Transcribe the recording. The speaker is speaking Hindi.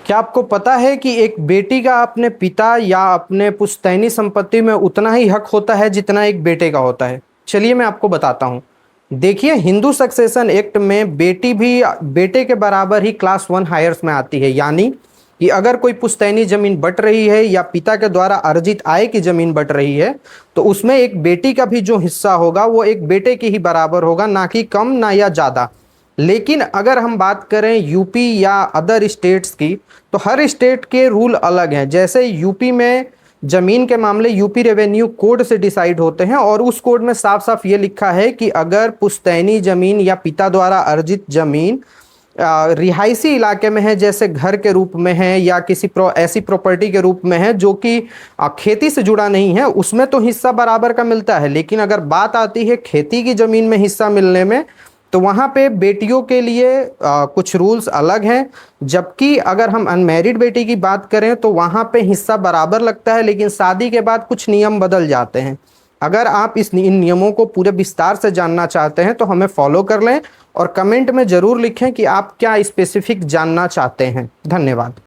क्या आपको पता है कि एक बेटी का अपने पिता या अपने पुश्तैनी संपत्ति में उतना ही हक होता है जितना एक बेटे का होता है? चलिए मैं आपको बताता हूँ। देखिए, हिंदू सक्सेशन एक्ट में बेटी भी बेटे के बराबर ही क्लास वन हायर्स में आती है। यानी कि अगर कोई पुश्तैनी जमीन बट रही है या पिता के द्वारा अर्जित आय की जमीन बट रही है, तो उसमें एक बेटी का भी जो हिस्सा होगा वो एक बेटे के ही बराबर होगा, ना कि कम ना या ज़्यादा। लेकिन अगर हम बात करें यूपी या अदर स्टेट्स की, तो हर स्टेट के रूल अलग हैं। जैसे यूपी में जमीन के मामले यूपी रेवेन्यू कोड से डिसाइड होते हैं, और उस कोड में साफ साफ ये लिखा है कि अगर पुश्तैनी जमीन या पिता द्वारा अर्जित जमीन रिहायशी इलाके में है, जैसे घर के रूप में है या किसी ऐसी प्रॉपर्टी के रूप में है जो कि खेती से जुड़ा नहीं है, उसमें तो हिस्सा बराबर का मिलता है। लेकिन अगर बात आती है खेती की जमीन में हिस्सा मिलने में, तो वहाँ पे बेटियों के लिए कुछ रूल्स अलग हैं। जबकि अगर हम अनमैरिड बेटी की बात करें तो वहाँ पे हिस्सा बराबर लगता है, लेकिन शादी के बाद कुछ नियम बदल जाते हैं। अगर आप इन नियमों को पूरे विस्तार से जानना चाहते हैं तो हमें फॉलो कर लें, और कमेंट में ज़रूर लिखें कि आप क्या स्पेसिफिक जानना चाहते हैं। धन्यवाद।